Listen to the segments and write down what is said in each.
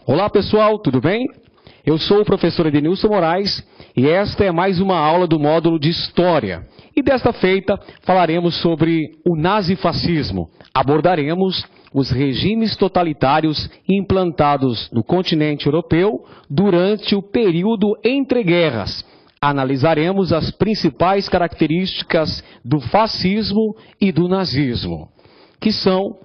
Olá pessoal, tudo bem? Eu sou o professor Edenilson Moraes e esta é mais uma aula do módulo de História. E desta feita falaremos sobre o nazifascismo. Abordaremos os regimes totalitários implantados no continente europeu durante o período entre guerras. Analisaremos as principais características do fascismo e do nazismo, que são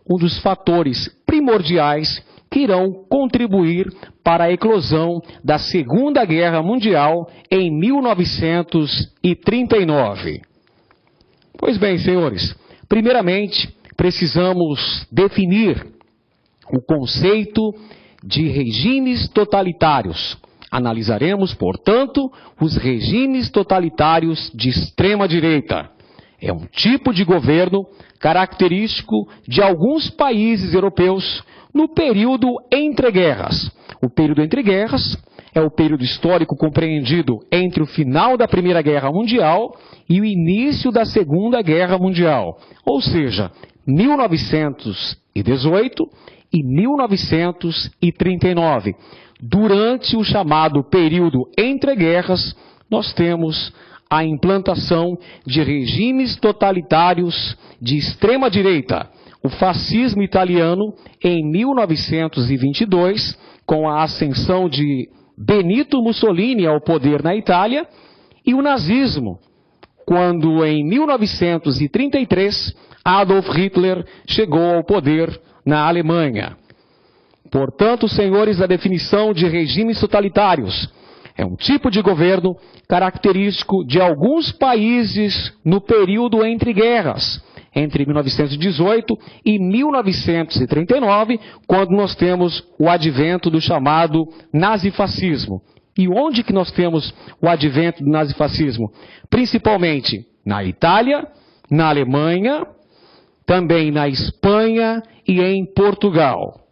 um dos fatores primordiais que irão contribuir para a eclosão da Segunda Guerra Mundial em 1939. Pois bem, senhores, primeiramente precisamos definir o conceito de regimes totalitários. Analisaremos, portanto, os regimes totalitários de extrema-direita. É um tipo de governo característico de alguns países europeus no período entre guerras. O período entre guerras é o período histórico compreendido entre o final da Primeira Guerra Mundial e o início da Segunda Guerra Mundial, ou seja, 1918 e 1939. Durante o chamado período entre guerras, nós temos a implantação de regimes totalitários de extrema-direita. O fascismo italiano, em 1922, com a ascensão de Benito Mussolini ao poder na Itália, e o nazismo, quando em 1933 Adolf Hitler chegou ao poder na Alemanha. Portanto, senhores, a definição de regimes totalitários é um tipo de governo característico de alguns países no período entre guerras, entre 1918 e 1939, quando nós temos o advento do chamado nazifascismo. E onde que nós temos o advento do nazifascismo? Principalmente na Itália, na Alemanha, também na Espanha e em Portugal.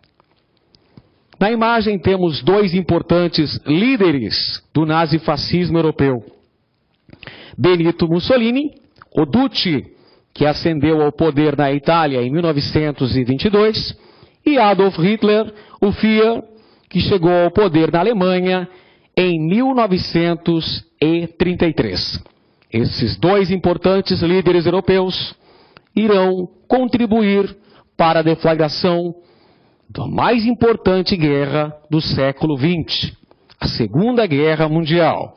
Na imagem temos dois importantes líderes do nazifascismo europeu. Benito Mussolini, o Duce, que ascendeu ao poder na Itália em 1922, e Adolf Hitler, o Führer, que chegou ao poder na Alemanha em 1933. Esses dois importantes líderes europeus irão contribuir para a deflagração da mais importante guerra do século XX, a Segunda Guerra Mundial.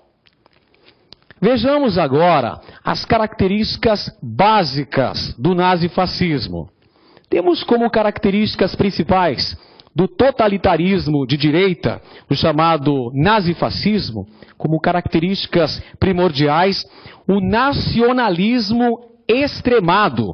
Vejamos agora as características básicas do nazifascismo. Temos como características principais do totalitarismo de direita, o chamado nazifascismo, como características primordiais, o nacionalismo extremado,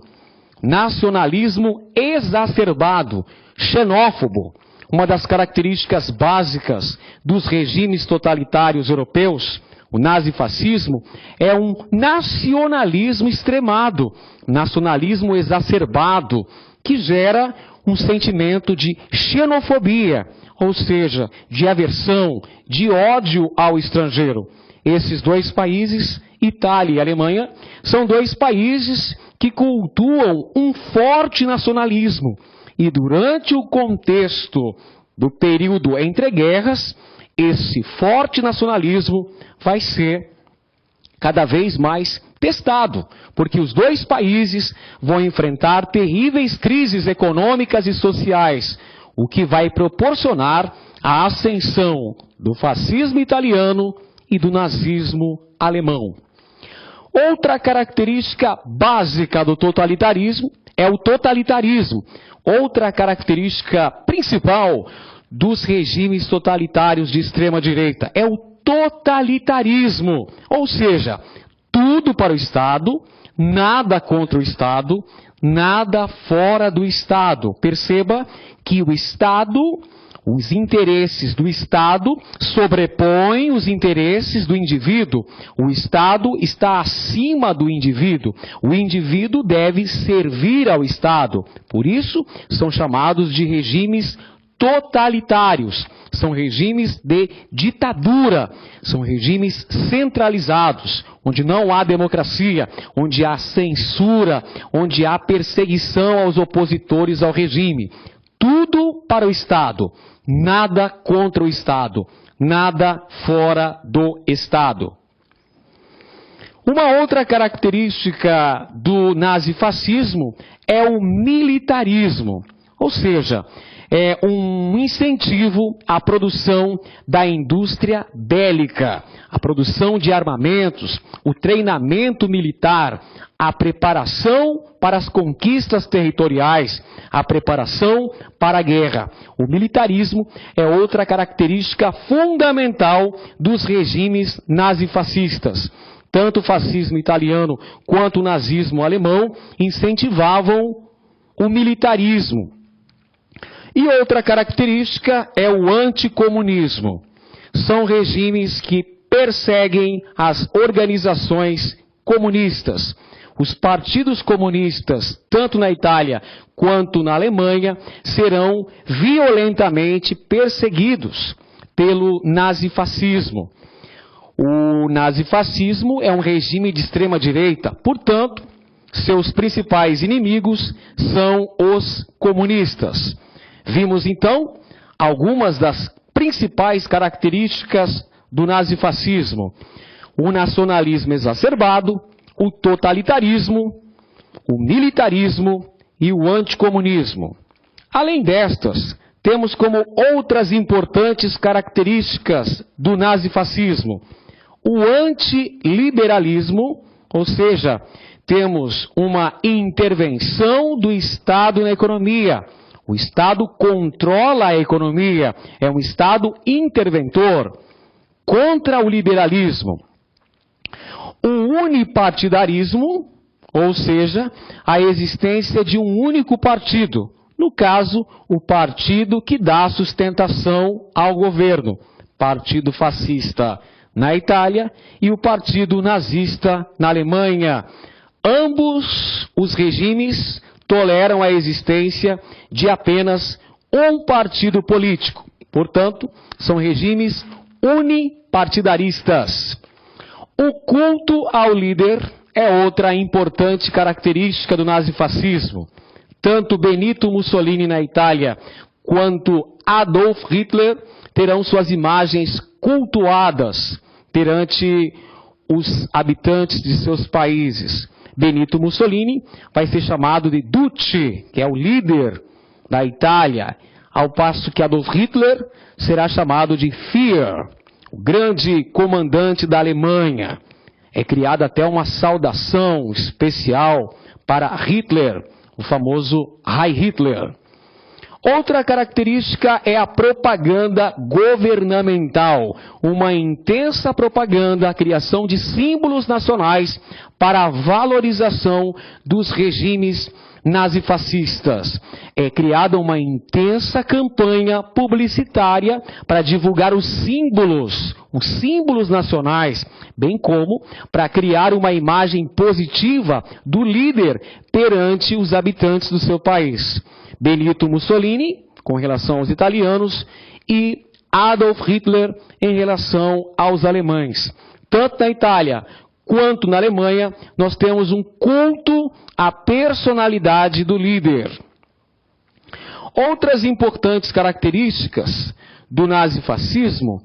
nacionalismo exacerbado, xenófobo. Uma das características básicas dos regimes totalitários europeus, o nazifascismo, é um nacionalismo extremado, nacionalismo exacerbado, que gera um sentimento de xenofobia, ou seja, de aversão, de ódio ao estrangeiro. Esses dois países, Itália e Alemanha, são dois países que cultuam um forte nacionalismo. E durante o contexto do período entre guerras, esse forte nacionalismo vai ser cada vez mais testado, porque os dois países vão enfrentar terríveis crises econômicas e sociais, o que vai proporcionar a ascensão do fascismo italiano e do nazismo alemão. Outra característica básica do totalitarismo é o totalitarismo. Outra característica principal dos regimes totalitários de extrema-direita é o totalitarismo, ou seja, tudo para o Estado, nada contra o Estado, nada fora do Estado. Perceba que o Estado, os interesses do Estado sobrepõem os interesses do indivíduo. O Estado está acima do indivíduo. O indivíduo deve servir ao Estado. Por isso, são chamados de regimes totalitários. São regimes de ditadura. São regimes centralizados, onde não há democracia, onde há censura, onde há perseguição aos opositores ao regime. Tudo para o Estado, nada contra o Estado, nada fora do Estado. Uma outra característica do nazifascismo é o militarismo, ou seja, é um incentivo à produção da indústria bélica, a produção de armamentos, o treinamento militar, a preparação para as conquistas territoriais, a preparação para a guerra. O militarismo é outra característica fundamental dos regimes nazifascistas. Tanto o fascismo italiano quanto o nazismo alemão incentivavam o militarismo. E outra característica é o anticomunismo. São regimes que perseguem as organizações comunistas. Os partidos comunistas, tanto na Itália quanto na Alemanha, serão violentamente perseguidos pelo nazifascismo. O nazifascismo é um regime de extrema-direita, portanto, seus principais inimigos são os comunistas. Vimos então algumas das principais características do nazifascismo: o nacionalismo exacerbado, o totalitarismo, o militarismo e o anticomunismo. Além destas, temos como outras importantes características do nazifascismo o antiliberalismo, ou seja, temos uma intervenção do Estado na economia. O Estado controla a economia, é um Estado interventor contra o liberalismo. O unipartidarismo, ou seja, a existência de um único partido, no caso, o partido que dá sustentação ao governo, partido fascista na Itália e o partido nazista na Alemanha. Ambos os regimes toleram a existência de apenas um partido político. Portanto, são regimes unipartidaristas. O culto ao líder é outra importante característica do nazifascismo. Tanto Benito Mussolini na Itália quanto Adolf Hitler terão suas imagens cultuadas perante os habitantes de seus países. Benito Mussolini vai ser chamado de Duce, que é o líder da Itália, ao passo que Adolf Hitler será chamado de Führer, o grande comandante da Alemanha. É criada até uma saudação especial para Hitler, o famoso Heil Hitler. Outra característica é a propaganda governamental, uma intensa propaganda, a criação de símbolos nacionais para a valorização dos regimes nazifascistas. É criada uma intensa campanha publicitária para divulgar os símbolos nacionais, bem como para criar uma imagem positiva do líder perante os habitantes do seu país. Benito Mussolini, com relação aos italianos, e Adolf Hitler em relação aos alemães. Tanto na Itália quanto na Alemanha, nós temos um culto à personalidade do líder. Outras importantes características do nazifascismo,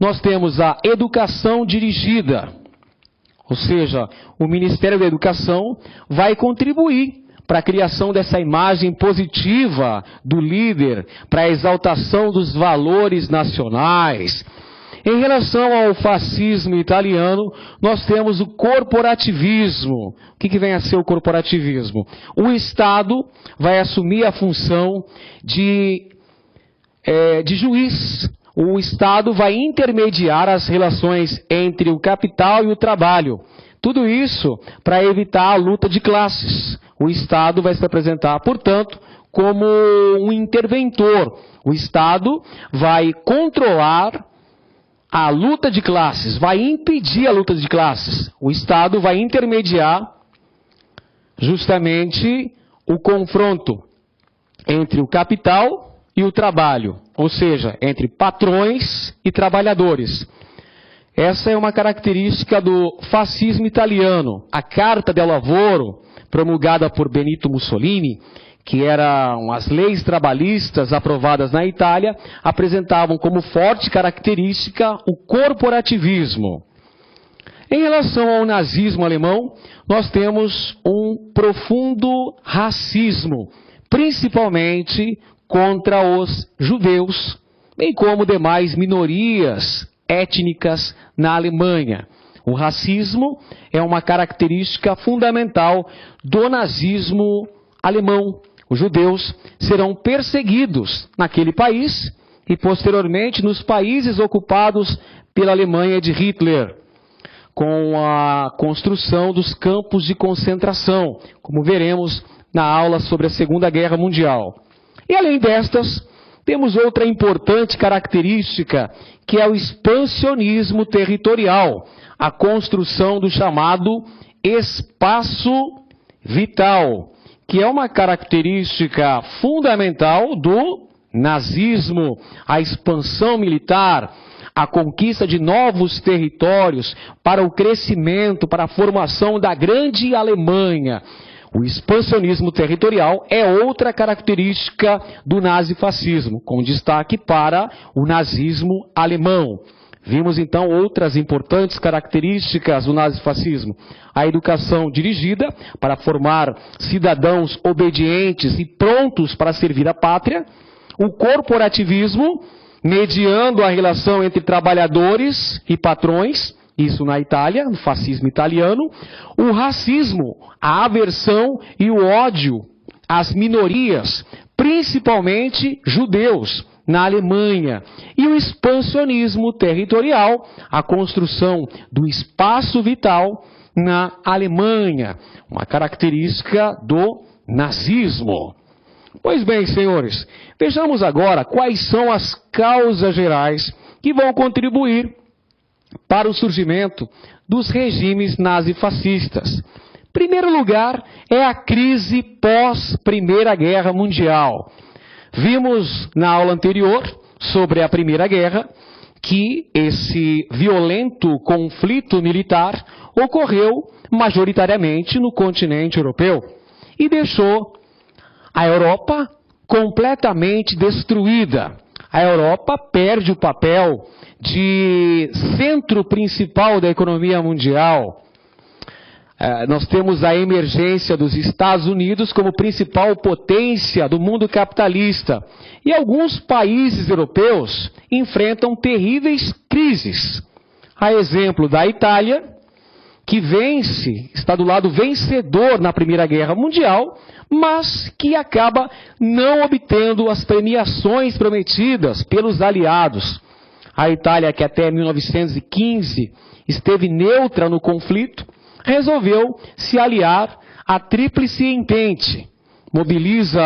nós temos a educação dirigida, ou seja, o Ministério da Educação vai contribuir para a criação dessa imagem positiva do líder, para a exaltação dos valores nacionais. Em relação ao fascismo italiano, nós temos o corporativismo. O que vem a ser o corporativismo? O Estado vai assumir a função de juiz. O Estado vai intermediar as relações entre o capital e o trabalho. Tudo isso para evitar a luta de classes. O Estado vai se apresentar, portanto, como um interventor. O Estado vai controlar a luta de classes, vai impedir a luta de classes. O Estado vai intermediar justamente o confronto entre o capital e o trabalho, ou seja, entre patrões e trabalhadores. Essa é uma característica do fascismo italiano. A Carta del Lavoro, promulgada por Benito Mussolini, que eram as leis trabalhistas aprovadas na Itália, apresentavam como forte característica o corporativismo. Em relação ao nazismo alemão, nós temos um profundo racismo, principalmente contra os judeus, bem como demais minorias étnicas na Alemanha. O racismo é uma característica fundamental do nazismo alemão. Os judeus serão perseguidos naquele país e posteriormente nos países ocupados pela Alemanha de Hitler, com a construção dos campos de concentração, como veremos na aula sobre a Segunda Guerra Mundial. E além destas, temos outra importante característica, que é o expansionismo territorial, a construção do chamado espaço vital, que é uma característica fundamental do nazismo, a expansão militar, a conquista de novos territórios para o crescimento, para a formação da grande Alemanha. O expansionismo territorial é outra característica do nazifascismo, com destaque para o nazismo alemão. Vimos então outras importantes características do nazifascismo. A educação dirigida para formar cidadãos obedientes e prontos para servir a pátria. O corporativismo, mediando a relação entre trabalhadores e patrões, isso na Itália, no fascismo italiano. O racismo, a aversão e o ódio às minorias, principalmente judeus, na Alemanha. E o expansionismo territorial, a construção do espaço vital na Alemanha, uma característica do nazismo. Pois bem, senhores, vejamos agora quais são as causas gerais que vão contribuir para o surgimento dos regimes nazifascistas. Em primeiro lugar, é a crise pós-Primeira Guerra Mundial. Vimos na aula anterior sobre a Primeira Guerra que esse violento conflito militar ocorreu majoritariamente no continente europeu e deixou a Europa completamente destruída. A Europa perde o papel de centro principal da economia mundial. Nós temos a emergência dos Estados Unidos como principal potência do mundo capitalista. E alguns países europeus enfrentam terríveis crises. A exemplo da Itália, que está do lado vencedor na Primeira Guerra Mundial, mas que acaba não obtendo as premiações prometidas pelos aliados. A Itália, que até 1915 esteve neutra no conflito, resolveu se aliar à Tríplice Entente. Mobiliza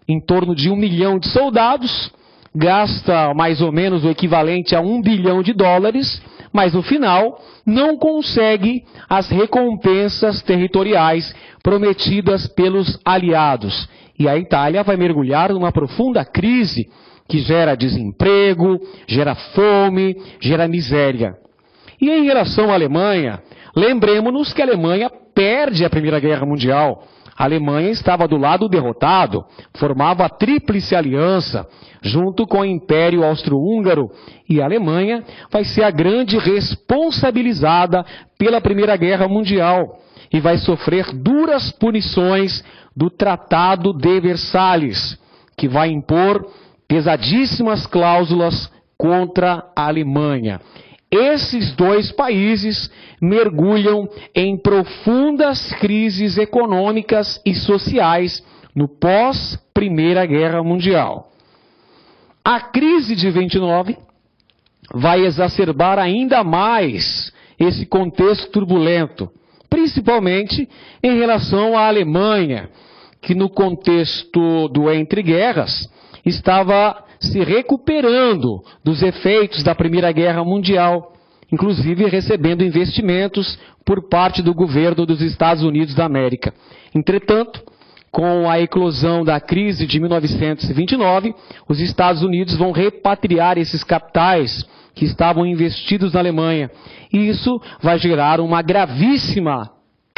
em torno de 1 milhão de soldados, gasta mais ou menos o equivalente a $1 bilhão, mas no final não consegue as recompensas territoriais prometidas pelos aliados. E a Itália vai mergulhar numa profunda crise que gera desemprego, gera fome, gera miséria. E em relação à Alemanha, lembremos-nos que a Alemanha perde a Primeira Guerra Mundial. A Alemanha estava do lado derrotado, formava a Tríplice Aliança, junto com o Império Austro-Húngaro, e a Alemanha vai ser a grande responsabilizada pela Primeira Guerra Mundial e vai sofrer duras punições do Tratado de Versalhes, que vai impor pesadíssimas cláusulas contra a Alemanha. Esses dois países mergulham em profundas crises econômicas e sociais no pós-Primeira Guerra Mundial. A crise de 29 vai exacerbar ainda mais esse contexto turbulento, principalmente em relação à Alemanha, que no contexto do entre guerras estava se recuperando dos efeitos da Primeira Guerra Mundial, inclusive recebendo investimentos por parte do governo dos Estados Unidos da América. Entretanto, com a eclosão da crise de 1929, os Estados Unidos vão repatriar esses capitais que estavam investidos na Alemanha. E isso vai gerar uma gravíssima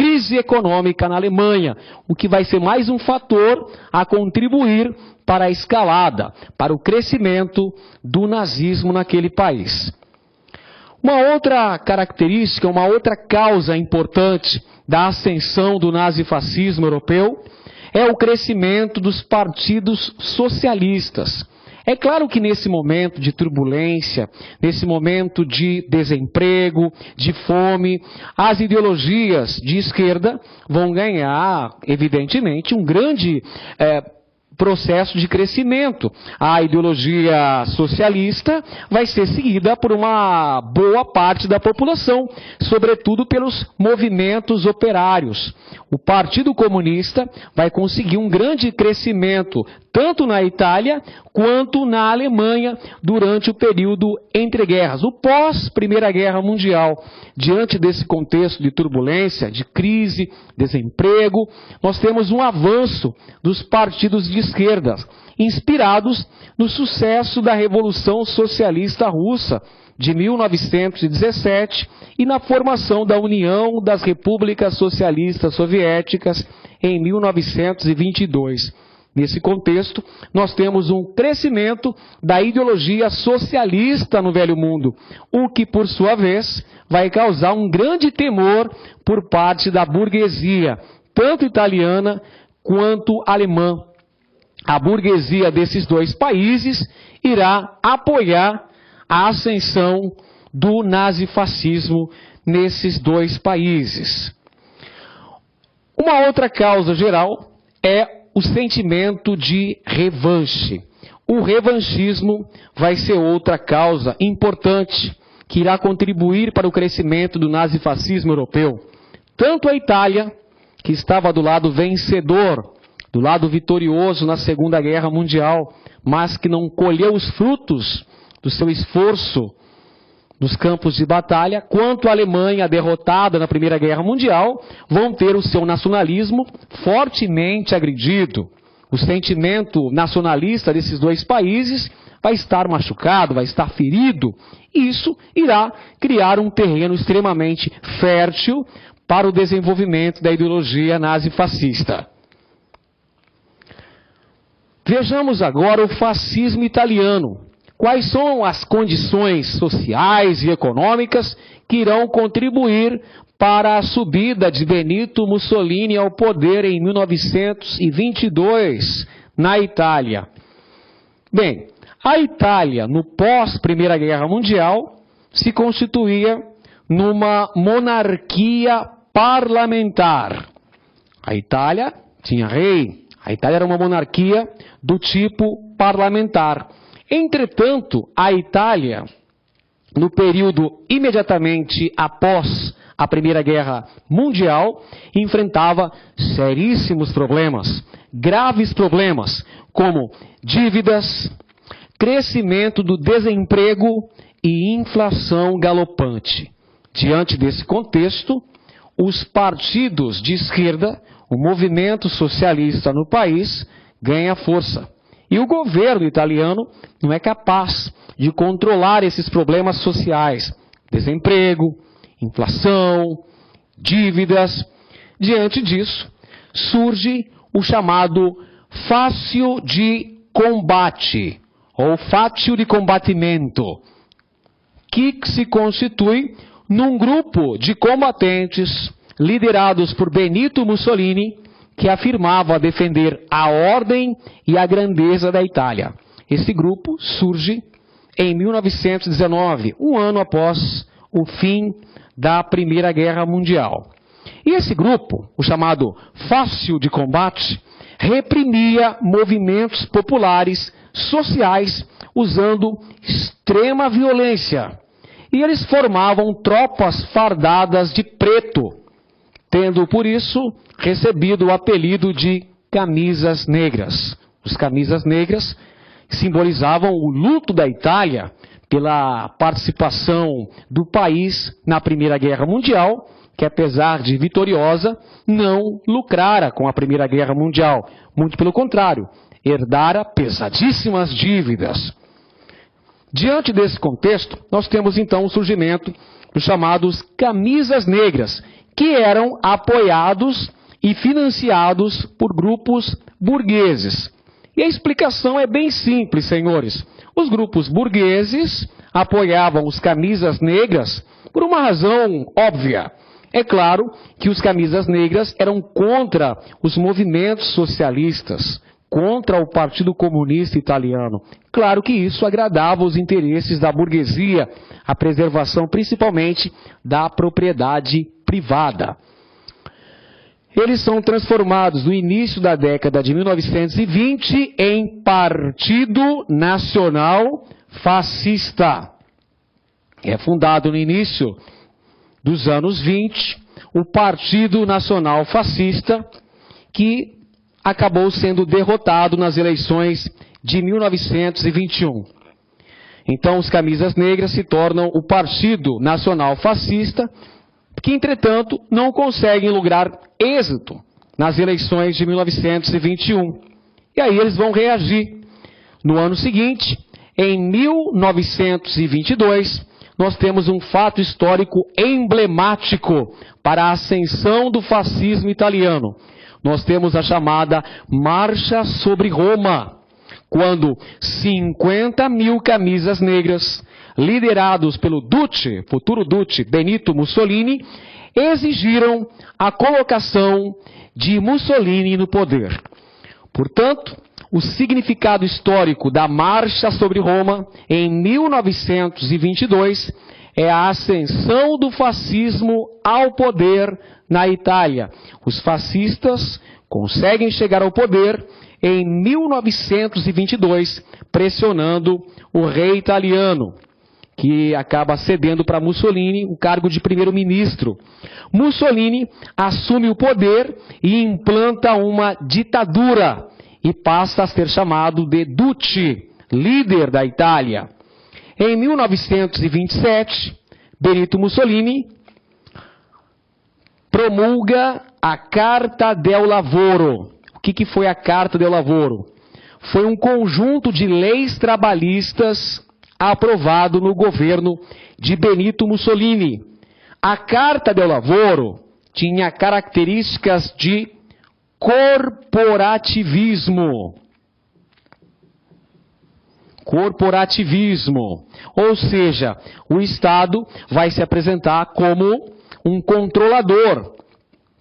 crise econômica na Alemanha, o que vai ser mais um fator a contribuir para a escalada, para o crescimento do nazismo naquele país. Uma outra característica, uma outra causa importante da ascensão do nazifascismo europeu é o crescimento dos partidos socialistas. É claro que nesse momento de turbulência, nesse momento de desemprego, de fome, as ideologias de esquerda vão ganhar, evidentemente, um grande processo de crescimento. A ideologia socialista vai ser seguida por uma boa parte da população, sobretudo pelos movimentos operários. O Partido Comunista vai conseguir um grande crescimento, tanto na Itália quanto na Alemanha, durante o período entre guerras, o pós-Primeira Guerra Mundial. Diante desse contexto de turbulência, de crise, desemprego, nós temos um avanço dos partidos de esquerda, inspirados no sucesso da Revolução Socialista Russa de 1917 e na formação da União das Repúblicas Socialistas Soviéticas em 1922. Nesse contexto, nós temos um crescimento da ideologia socialista no Velho Mundo, o que, por sua vez, vai causar um grande temor por parte da burguesia, tanto italiana quanto alemã. A burguesia desses dois países irá apoiar a ascensão do nazifascismo nesses dois países. Uma outra causa geral é o sentimento de revanche. O revanchismo vai ser outra causa importante que irá contribuir para o crescimento do nazifascismo europeu. Tanto a Itália, que estava do lado vencedor, do lado vitorioso na Segunda Guerra Mundial, mas que não colheu os frutos do seu esforço nos campos de batalha, quanto a Alemanha, derrotada na Primeira Guerra Mundial, vão ter o seu nacionalismo fortemente agredido. O sentimento nacionalista desses dois países vai estar machucado, vai estar ferido, e isso irá criar um terreno extremamente fértil para o desenvolvimento da ideologia nazifascista. Vejamos agora o fascismo italiano. Quais são as condições sociais e econômicas que irão contribuir para a subida de Benito Mussolini ao poder em 1922 na Itália? Bem, a Itália, no pós-Primeira Guerra Mundial, se constituía numa monarquia parlamentar. A Itália tinha rei, a Itália era uma monarquia do tipo parlamentar. Entretanto, a Itália, no período imediatamente após a Primeira Guerra Mundial, enfrentava seríssimos problemas, graves problemas, como dívidas, crescimento do desemprego e inflação galopante. Diante desse contexto, os partidos de esquerda, o movimento socialista no país, ganha força. E o governo italiano não é capaz de controlar esses problemas sociais, desemprego, inflação, dívidas. Diante disso, surge o chamado Fácio de Combate, ou Fátio de Combatimento, que se constitui num grupo de combatentes liderados por Benito Mussolini, que afirmava defender a ordem e a grandeza da Itália. Esse grupo surge em 1919, um ano após o fim da Primeira Guerra Mundial. E esse grupo, o chamado Fácio de Combate, reprimia movimentos populares, sociais, usando extrema violência. E eles formavam tropas fardadas de preto, tendo por isso recebido o apelido de camisas negras. Os camisas negras simbolizavam o luto da Itália pela participação do país na Primeira Guerra Mundial, que apesar de vitoriosa, não lucrara com a Primeira Guerra Mundial. Muito pelo contrário, herdara pesadíssimas dívidas. Diante desse contexto, nós temos então o surgimento dos chamados camisas negras, que eram apoiados e financiados por grupos burgueses. E a explicação é bem simples, senhores. Os grupos burgueses apoiavam os camisas negras por uma razão óbvia. É claro que os camisas negras eram contra os movimentos socialistas, contra o Partido Comunista Italiano. Claro que isso agradava os interesses da burguesia, a preservação principalmente da propriedade privada. Eles são transformados no início da década de 1920 em Partido Nacional Fascista. É fundado no início dos anos 20, o Partido Nacional Fascista, que acabou sendo derrotado nas eleições de 1921. Então, os camisas negras se tornam o Partido Nacional Fascista, que, entretanto, não conseguem lograr êxito nas eleições de 1921. E aí eles vão reagir. No ano seguinte, em 1922, nós temos um fato histórico emblemático para a ascensão do fascismo italiano. Nós temos a chamada Marcha sobre Roma, quando 50 mil camisas negras, liderados pelo Duce, futuro Duce, Benito Mussolini, exigiram a colocação de Mussolini no poder. Portanto, o significado histórico da Marcha sobre Roma, em 1922, é a ascensão do fascismo ao poder na Itália. Os fascistas conseguem chegar ao poder em 1922, pressionando o rei italiano, que acaba cedendo para Mussolini o cargo de primeiro-ministro. Mussolini assume o poder e implanta uma ditadura e passa a ser chamado de Duce, líder da Itália. Em 1927, Benito Mussolini promulga a Carta del Lavoro. O que foi a Carta del Lavoro? Foi um conjunto de leis trabalhistas aprovado no governo de Benito Mussolini. A Carta del Lavoro tinha características de corporativismo. Corporativismo. Ou seja, o Estado vai se apresentar como um controlador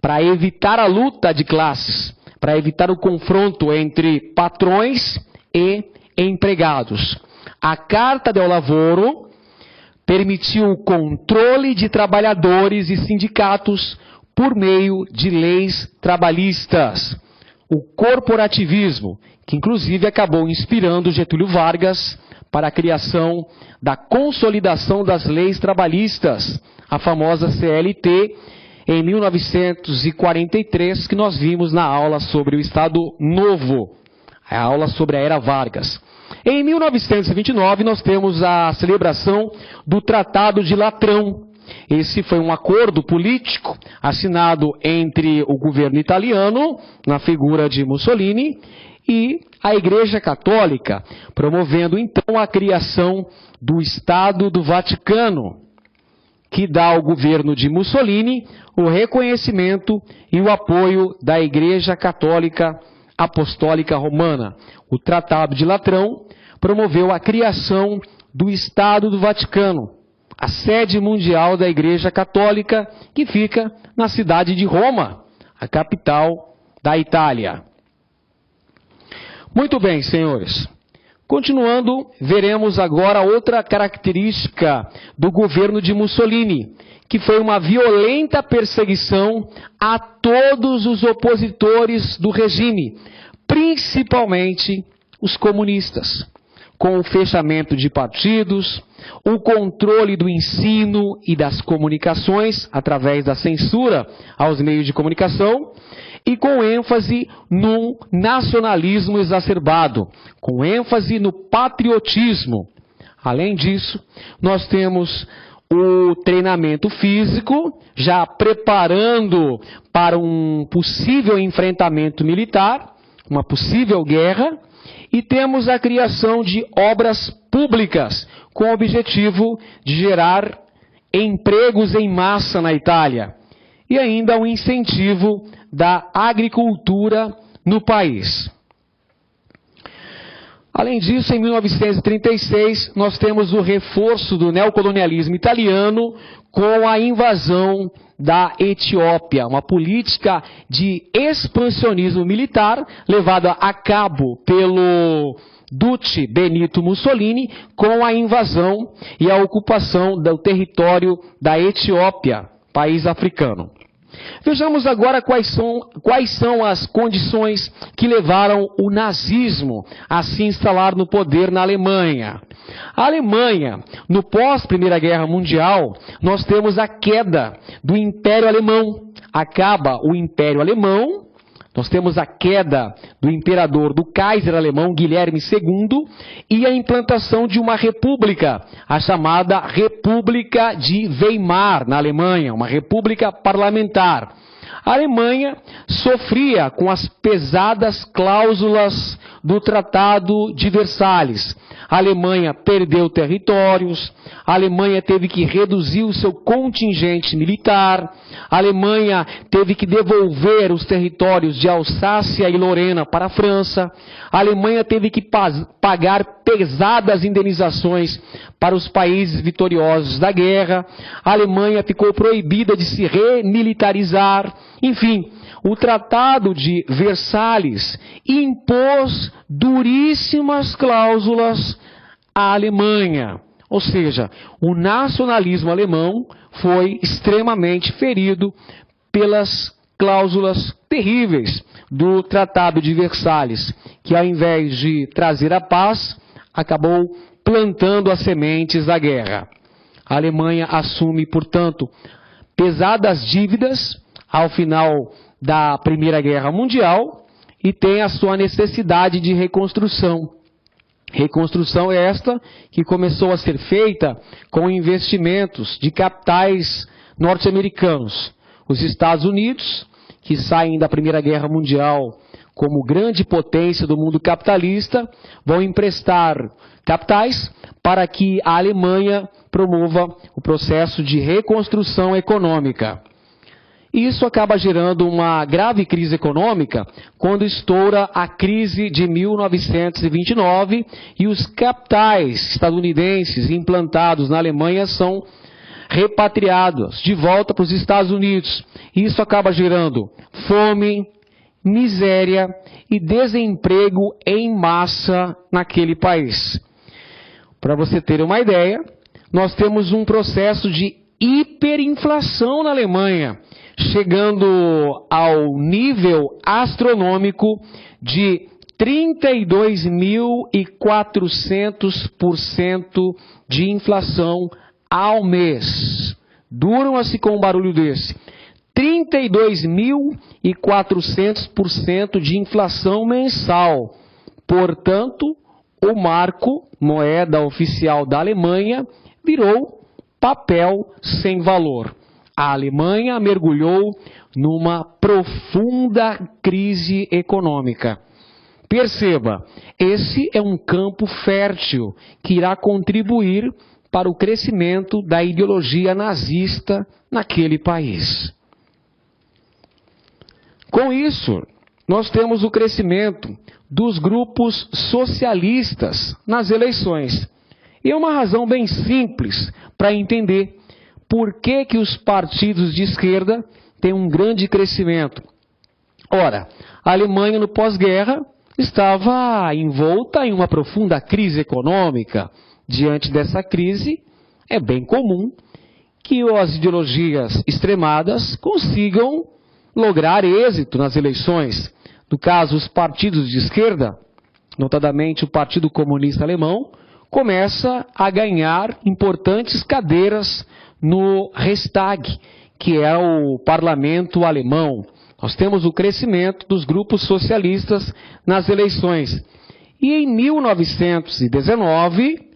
para evitar a luta de classes, para evitar o confronto entre patrões e empregados. A Carta del Lavoro permitiu o controle de trabalhadores e sindicatos por meio de leis trabalhistas. O corporativismo, que inclusive acabou inspirando Getúlio Vargas para a criação da consolidação das leis trabalhistas, a famosa CLT, em 1943, que nós vimos na aula sobre o Estado Novo, a aula sobre a Era Vargas. Em 1929, nós temos a celebração do Tratado de Latrão. Esse foi um acordo político assinado entre o governo italiano, na figura de Mussolini, e a Igreja Católica, promovendo então a criação do Estado do Vaticano, que dá ao governo de Mussolini o reconhecimento e o apoio da Igreja Católica Apostólica Romana. O Tratado de Latrão promoveu a criação do Estado do Vaticano, a sede mundial da Igreja Católica, que fica na cidade de Roma, a capital da Itália. Muito bem, senhores. Continuando, veremos agora outra característica do governo de Mussolini, que foi uma violenta perseguição a todos os opositores do regime, principalmente os comunistas, com o fechamento de partidos, o controle do ensino e das comunicações através da censura aos meios de comunicação, e com ênfase no nacionalismo exacerbado, com ênfase no patriotismo. Além disso, nós temos o treinamento físico, já preparando para um possível enfrentamento militar, uma possível guerra, e temos a criação de obras públicas, com o objetivo de gerar empregos em massa na Itália. e ainda o incentivo da agricultura no país. Além disso, em 1936, nós temos o reforço do neocolonialismo italiano com a invasão da Etiópia, uma política de expansionismo militar levada a cabo pelo Duce Benito Mussolini com a invasão e a ocupação do território da Etiópia, país africano. Vejamos agora quais são as condições que levaram o nazismo a se instalar no poder na Alemanha. A Alemanha, no pós-Primeira Guerra Mundial, nós temos a queda do Império Alemão. Acaba o Império Alemão, nós temos a queda do imperador, do Kaiser alemão, Guilherme II, e a implantação de uma república, a chamada República de Weimar, na Alemanha, uma república parlamentar. A Alemanha sofria com as pesadas cláusulas do Tratado de Versalhes. A Alemanha perdeu territórios, a Alemanha teve que reduzir o seu contingente militar, a Alemanha teve que devolver os territórios de Alsácia e Lorena para a França, a Alemanha teve que pagar pesadas indenizações para os países vitoriosos da guerra, a Alemanha ficou proibida de se remilitarizar, enfim. O Tratado de Versalhes impôs duríssimas cláusulas à Alemanha. Ou seja, o nacionalismo alemão foi extremamente ferido pelas cláusulas terríveis do Tratado de Versalhes, que ao invés de trazer a paz, acabou plantando as sementes da guerra. A Alemanha assume, portanto, pesadas dívidas ao final da Primeira Guerra Mundial e tem a sua necessidade de reconstrução. Reconstrução esta que começou a ser feita com investimentos de capitais norte-americanos. Os Estados Unidos, que saem da Primeira Guerra Mundial como grande potência do mundo capitalista, vão emprestar capitais para que a Alemanha promova o processo de reconstrução econômica. Isso acaba gerando uma grave crise econômica quando estoura a crise de 1929 e os capitais estadunidenses implantados na Alemanha são repatriados de volta para os Estados Unidos. Isso acaba gerando fome, miséria e desemprego em massa naquele país. Para você ter uma ideia, nós temos um processo de hiperinflação na Alemanha, chegando ao nível astronômico de 32.400% de inflação ao mês. Durma-se com um barulho desse. 32.400% de inflação mensal. Portanto, o marco, moeda oficial da Alemanha, virou papel sem valor. A Alemanha mergulhou numa profunda crise econômica. Perceba, esse é um campo fértil que irá contribuir para o crescimento da ideologia nazista naquele país. Com isso, nós temos o crescimento dos grupos socialistas nas eleições. E é uma razão bem simples para entender por que os partidos de esquerda têm um grande crescimento. Ora, a Alemanha no pós-guerra estava envolta em uma profunda crise econômica. Diante dessa crise, é bem comum que as ideologias extremadas consigam lograr êxito nas eleições. No caso, os partidos de esquerda, notadamente o Partido Comunista Alemão, começa a ganhar importantes cadeiras no Reichstag, que é o parlamento alemão. Nós temos o crescimento dos grupos socialistas nas eleições. E em 1919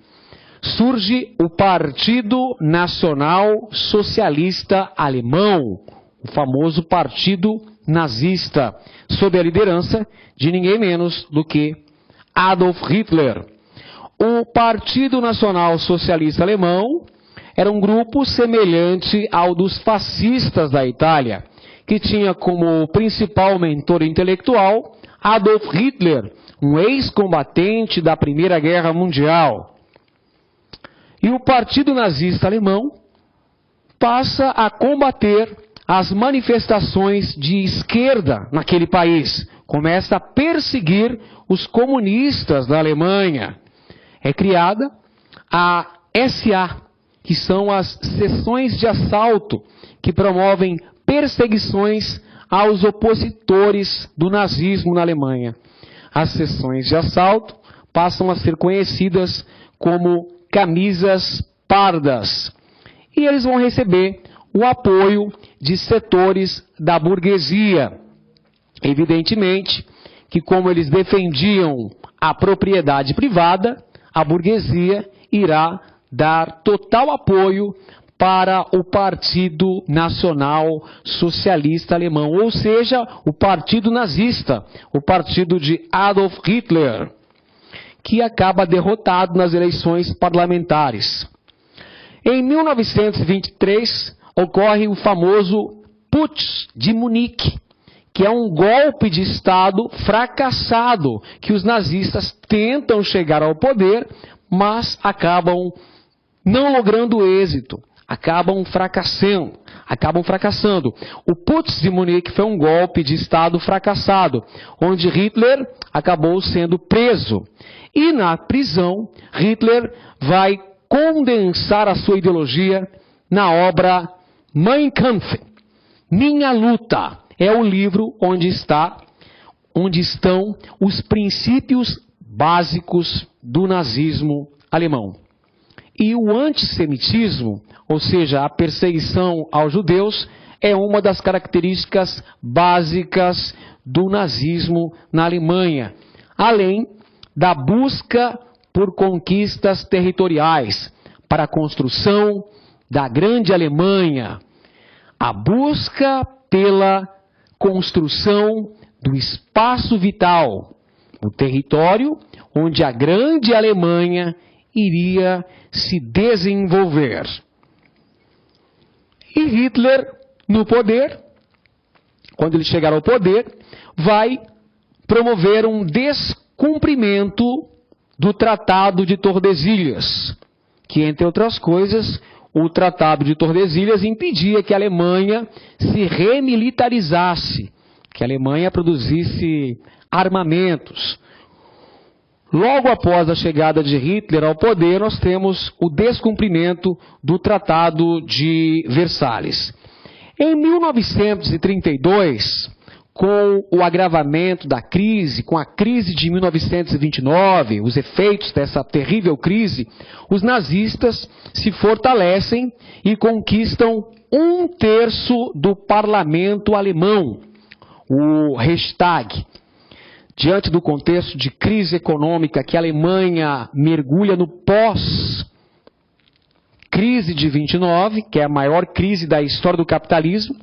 surge o Partido Nacional Socialista Alemão, o famoso partido nazista, sob a liderança de ninguém menos do que Adolf Hitler. O Partido Nacional Socialista Alemão era um grupo semelhante ao dos fascistas da Itália, que tinha como principal mentor intelectual Adolf Hitler, um ex-combatente da Primeira Guerra Mundial. E o Partido Nazista Alemão passa a combater as manifestações de esquerda naquele país. Começa a perseguir os comunistas da Alemanha. É criada a SA, que são as seções de assalto, que promovem perseguições aos opositores do nazismo na Alemanha. As seções de assalto passam a ser conhecidas como camisas pardas. E eles vão receber o apoio de setores da burguesia. Evidentemente que, como eles defendiam a propriedade privada, a burguesia irá dar total apoio para o Partido Nacional Socialista Alemão, ou seja, o Partido Nazista, o partido de Adolf Hitler, que acaba derrotado nas eleições parlamentares. Em 1923, ocorre o famoso Putsch de Munique, que é um golpe de Estado fracassado, que os nazistas tentam chegar ao poder, mas acabam não logrando êxito, acabam fracassando. O Putsch de Munique foi um golpe de Estado fracassado, onde Hitler acabou sendo preso. E na prisão, Hitler vai condensar a sua ideologia na obra Mein Kampf, Minha Luta. É o livro onde estão os princípios básicos do nazismo alemão. E o antissemitismo, ou seja, a perseguição aos judeus, é uma das características básicas do nazismo na Alemanha, além da busca por conquistas territoriais para a construção da grande Alemanha, a busca pela construção do espaço vital, o território onde a grande Alemanha iria se desenvolver. E Hitler, no poder, quando ele chegar ao poder, vai promover um descumprimento do Tratado de Tordesilhas, que, entre outras coisas, o Tratado de Tordesilhas impedia que a Alemanha se remilitarizasse, que a Alemanha produzisse armamentos. Logo após a chegada de Hitler ao poder, nós temos o descumprimento do Tratado de Versalhes. Em 1932, com o agravamento da crise, com a crise de 1929, os efeitos dessa terrível crise, os nazistas se fortalecem e conquistam 1/3 do parlamento alemão, o Reichstag. Diante do contexto de crise econômica que a Alemanha mergulha no pós-crise de 29, que é a maior crise da história do capitalismo,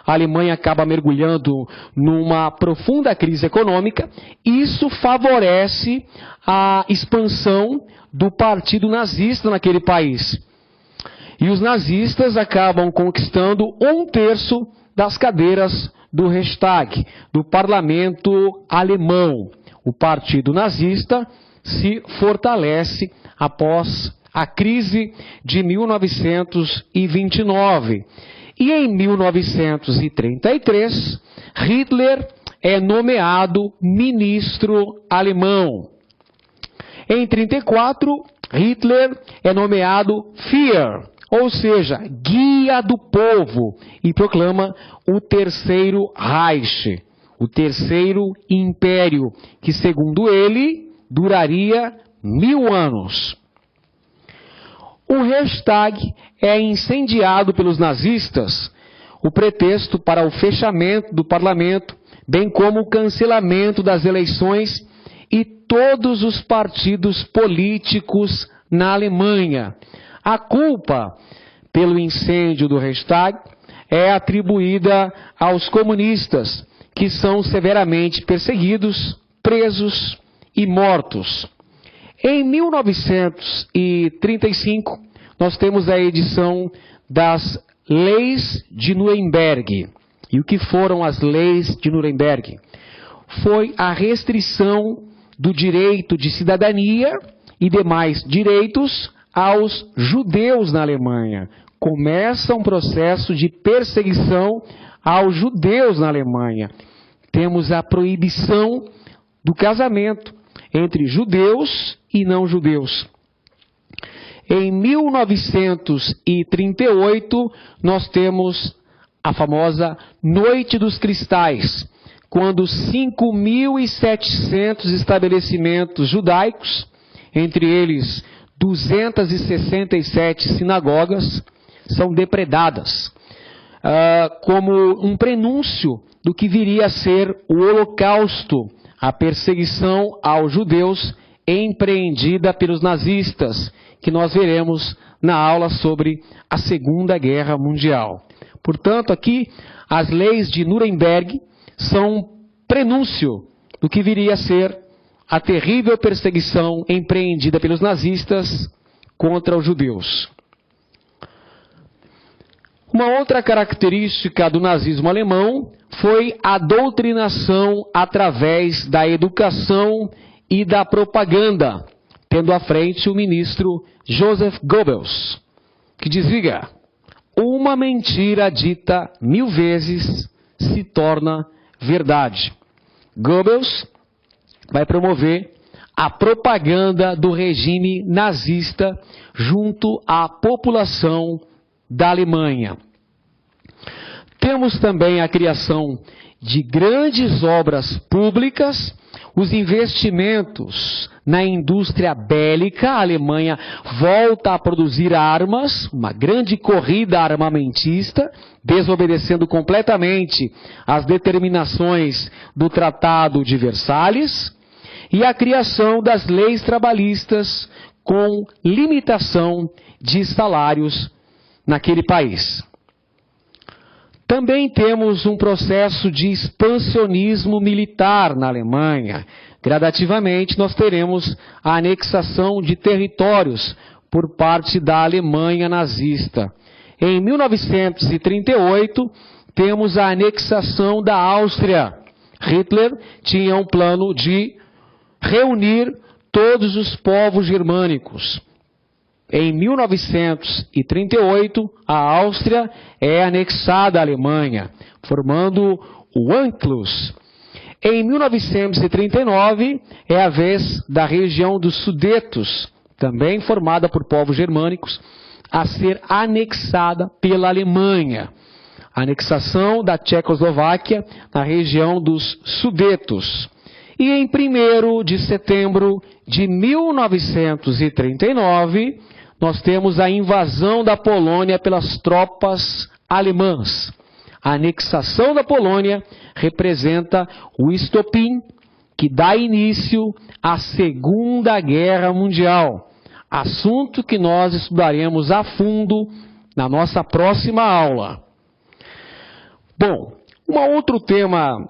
a Alemanha acaba mergulhando numa profunda crise econômica. Isso favorece a expansão do partido nazista naquele país. E os nazistas acabam conquistando 1/3 das cadeiras do Reichstag, do parlamento alemão. O partido nazista se fortalece após a crise de 1929. E em 1933, Hitler é nomeado ministro alemão. Em 1934, Hitler é nomeado Führer, ou seja, guia do povo, e proclama o Terceiro Reich, o Terceiro Império, que, segundo ele, duraria 1000 anos. O Reichstag é incendiado pelos nazistas, o pretexto para o fechamento do parlamento, bem como o cancelamento das eleições e todos os partidos políticos na Alemanha. A culpa pelo incêndio do Reichstag é atribuída aos comunistas, que são severamente perseguidos, presos e mortos. Em 1935, nós temos a edição das Leis de Nuremberg. E o que foram as Leis de Nuremberg? Foi a restrição do direito de cidadania e demais direitos aos judeus na Alemanha. Começa um processo de perseguição aos judeus na Alemanha. Temos a proibição do casamento entre judeus e não judeus. Em 1938, nós temos a famosa Noite dos Cristais, quando 5.700 estabelecimentos judaicos, entre eles 267 sinagogas, são depredadas, como um prenúncio do que viria a ser o Holocausto, a perseguição aos judeus empreendida pelos nazistas, que nós veremos na aula sobre a Segunda Guerra Mundial. Portanto, aqui, as leis de Nuremberg são um prenúncio do que viria a ser a terrível perseguição empreendida pelos nazistas contra os judeus. Uma outra característica do nazismo alemão foi a doutrinação através da educação e da propaganda, tendo à frente o ministro Joseph Goebbels, que dizia: uma mentira dita 1000 vezes se torna verdade. Goebbels vai promover a propaganda do regime nazista junto à população da Alemanha. Temos também a criação de grandes obras públicas, os investimentos na indústria bélica. A Alemanha volta a produzir armas, uma grande corrida armamentista, desobedecendo completamente as determinações do Tratado de Versalhes, e a criação das leis trabalhistas com limitação de salários naquele país. Também temos um processo de expansionismo militar na Alemanha. Gradativamente nós teremos a anexação de territórios por parte da Alemanha nazista. Em 1938, temos a anexação da Áustria. Hitler tinha um plano de reunir todos os povos germânicos. Em 1938, a Áustria é anexada à Alemanha, formando o Anschluss. Em 1939, é a vez da região dos Sudetos, também formada por povos germânicos, a ser anexada pela Alemanha. A anexação da Tchecoslováquia na região dos Sudetos. E em 1º de setembro de 1939, nós temos a invasão da Polônia pelas tropas alemãs. A anexação da Polônia representa o estopim que dá início à Segunda Guerra Mundial. Assunto que nós estudaremos a fundo na nossa próxima aula. Bom, um outro tema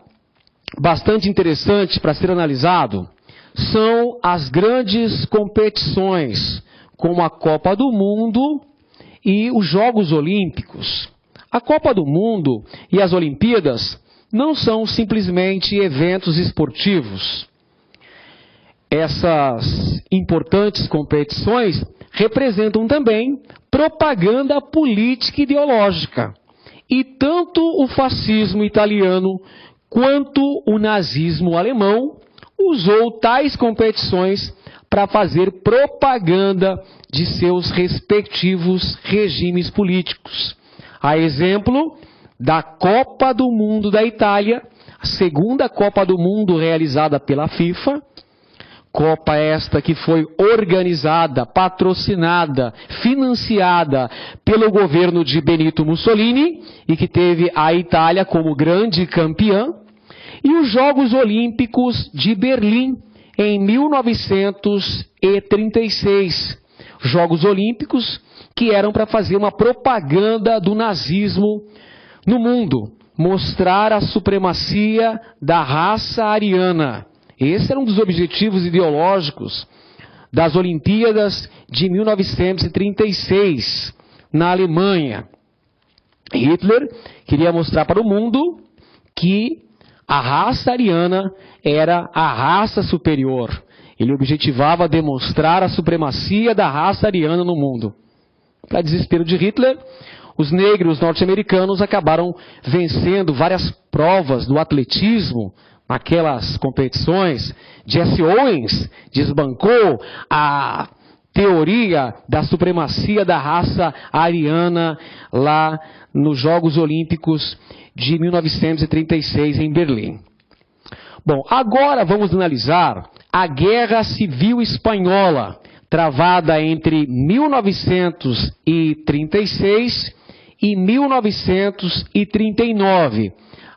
bastante interessante para ser analisado são as grandes competições, como a Copa do Mundo e os Jogos Olímpicos. A Copa do Mundo e as Olimpíadas não são simplesmente eventos esportivos. Essas importantes competições representam também propaganda política e ideológica. E tanto o fascismo italiano quanto o nazismo alemão usou tais competições para fazer propaganda de seus respectivos regimes políticos. A exemplo da Copa do Mundo da Itália, a segunda Copa do Mundo realizada pela FIFA, Copa esta que foi organizada, patrocinada, financiada pelo governo de Benito Mussolini e que teve a Itália como grande campeã, e os Jogos Olímpicos de Berlim em 1936. Jogos Olímpicos que eram para fazer uma propaganda do nazismo no mundo, mostrar a supremacia da raça ariana. Esse era um dos objetivos ideológicos das Olimpíadas de 1936, na Alemanha. Hitler queria mostrar para o mundo que a raça ariana era a raça superior. Ele objetivava demonstrar a supremacia da raça ariana no mundo. Para desespero de Hitler, os negros norte-americanos acabaram vencendo várias provas do atletismo naquelas competições. Jesse Owens desbancou a teoria da supremacia da raça ariana lá nos Jogos Olímpicos de 1936 em Berlim. Bom, agora vamos analisar a Guerra Civil Espanhola, travada entre 1936 e 1939.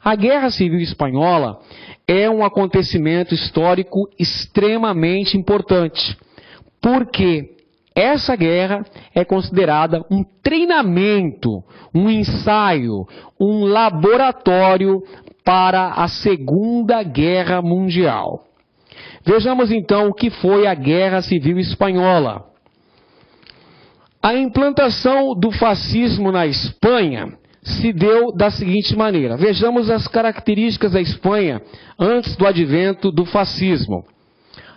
A Guerra Civil Espanhola é um acontecimento histórico extremamente importante, porque essa guerra é considerada um treinamento, um ensaio, um laboratório para a Segunda Guerra Mundial. Vejamos então o que foi a Guerra Civil Espanhola. A implantação do fascismo na Espanha se deu da seguinte maneira. Vejamos as características da Espanha antes do advento do fascismo.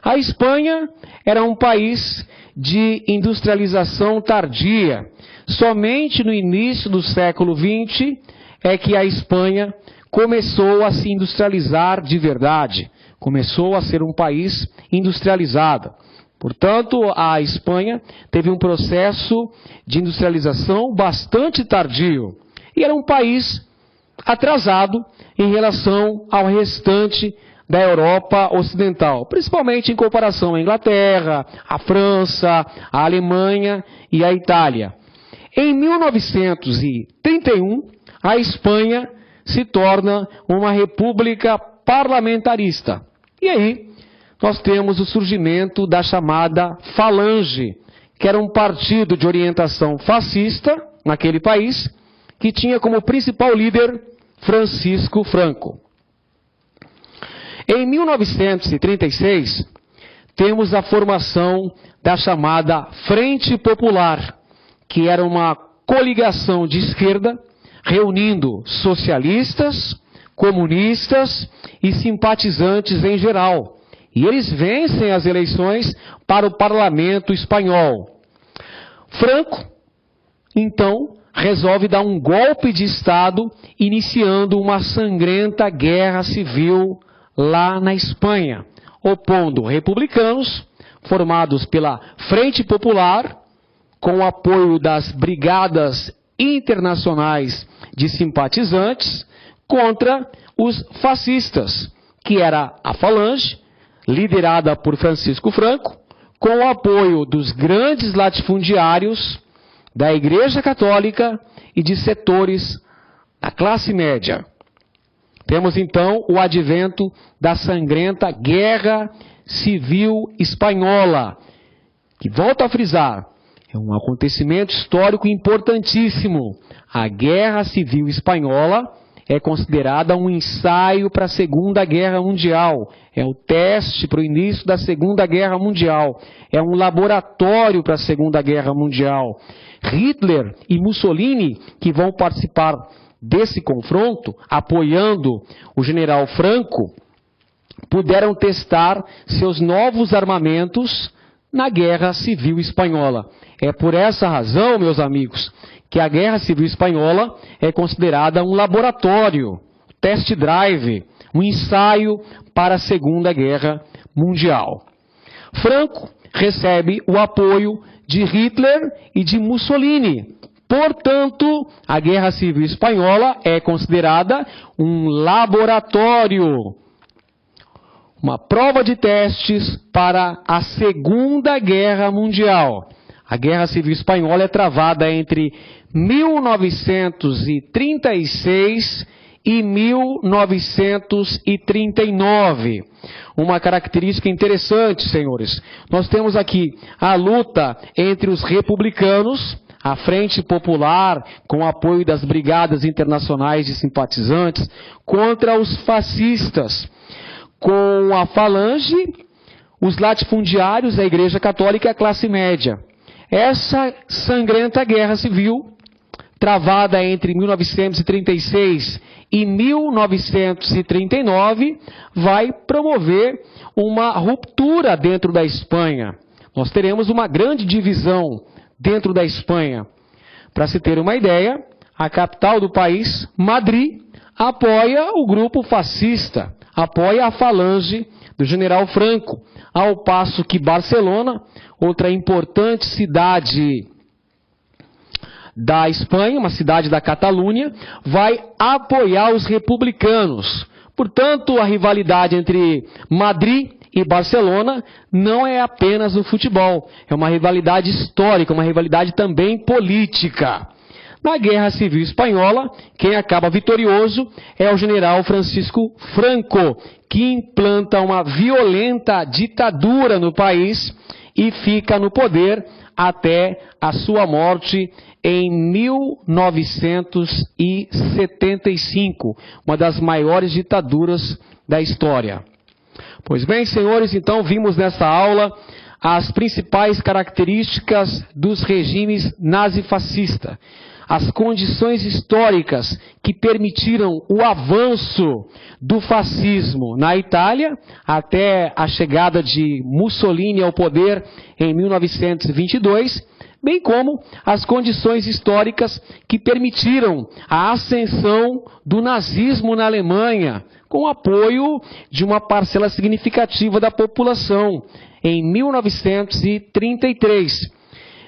A Espanha era um país de industrialização tardia. Somente no início do século XX é que a Espanha começou a se industrializar de verdade. Começou a ser um país industrializado. Portanto, a Espanha teve um processo de industrialização bastante tardio. E era um país atrasado em relação ao restante da Europa Ocidental, principalmente em comparação à Inglaterra, à França, à Alemanha e à Itália. Em 1931, a Espanha se torna uma república parlamentarista. E aí, nós temos o surgimento da chamada Falange, que era um partido de orientação fascista naquele país, que tinha como principal líder Francisco Franco. Em 1936, temos a formação da chamada Frente Popular, que era uma coligação de esquerda, reunindo socialistas, comunistas e simpatizantes em geral. E eles vencem as eleições para o parlamento espanhol. Franco, então, resolve dar um golpe de Estado, iniciando uma sangrenta guerra civil lá na Espanha, opondo republicanos, formados pela Frente Popular, com o apoio das brigadas internacionais de simpatizantes, contra os fascistas, que era a Falange, liderada por Francisco Franco, com o apoio dos grandes latifundiários, da Igreja Católica e de setores da classe média. Temos então o advento da sangrenta Guerra Civil Espanhola, que, volto a frisar, é um acontecimento histórico importantíssimo. A Guerra Civil Espanhola é considerada um ensaio para a Segunda Guerra Mundial. É o teste para o início da Segunda Guerra Mundial. É um laboratório para a Segunda Guerra Mundial. Hitler e Mussolini, que vão participar desse confronto, apoiando o general Franco, puderam testar seus novos armamentos na Guerra Civil Espanhola. É por essa razão, meus amigos, que a Guerra Civil Espanhola é considerada um laboratório, test drive, um ensaio para a Segunda Guerra Mundial. Franco recebe o apoio de Hitler e de Mussolini. Portanto, a Guerra Civil Espanhola é considerada um laboratório, uma prova de testes para a Segunda Guerra Mundial. A Guerra Civil Espanhola é travada entre 1936 e 1939. Uma característica interessante, senhores. Nós temos aqui a luta entre os republicanos, a Frente Popular, com o apoio das brigadas internacionais de simpatizantes, contra os fascistas, com a Falange, os latifundiários, a Igreja Católica e a classe média. Essa sangrenta guerra civil, travada entre 1936 e 1939, vai promover uma ruptura dentro da Espanha. Nós teremos uma grande divisão dentro da Espanha. Para se ter uma ideia, a capital do país, Madrid, apoia o grupo fascista, apoia a falange do general Franco, ao passo que Barcelona, outra importante cidade da Espanha, uma cidade da Catalunha, vai apoiar os republicanos. Portanto, a rivalidade entre Madrid e Barcelona não é apenas o futebol, é uma rivalidade histórica, uma rivalidade também política. Na Guerra Civil Espanhola, quem acaba vitorioso é o general Francisco Franco, que implanta uma violenta ditadura no país e fica no poder até a sua morte em 1975, uma das maiores ditaduras da história. Pois bem, senhores, então vimos nessa aula as principais características dos regimes nazifascistas, as condições históricas que permitiram o avanço do fascismo na Itália até a chegada de Mussolini ao poder em 1922, bem como as condições históricas que permitiram a ascensão do nazismo na Alemanha, com o apoio de uma parcela significativa da população, em 1933.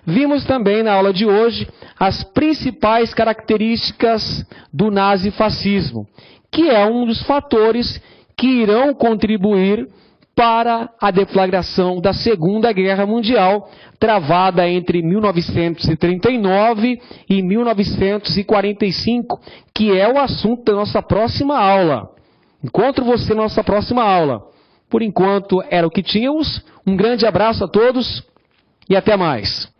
Vimos também na aula de hoje as principais características do nazifascismo, que é um dos fatores que irão contribuir para a deflagração da Segunda Guerra Mundial, travada entre 1939 e 1945, que é o assunto da nossa próxima aula. Encontro você na nossa próxima aula. Por enquanto era o que tínhamos. Um grande abraço a todos e até mais.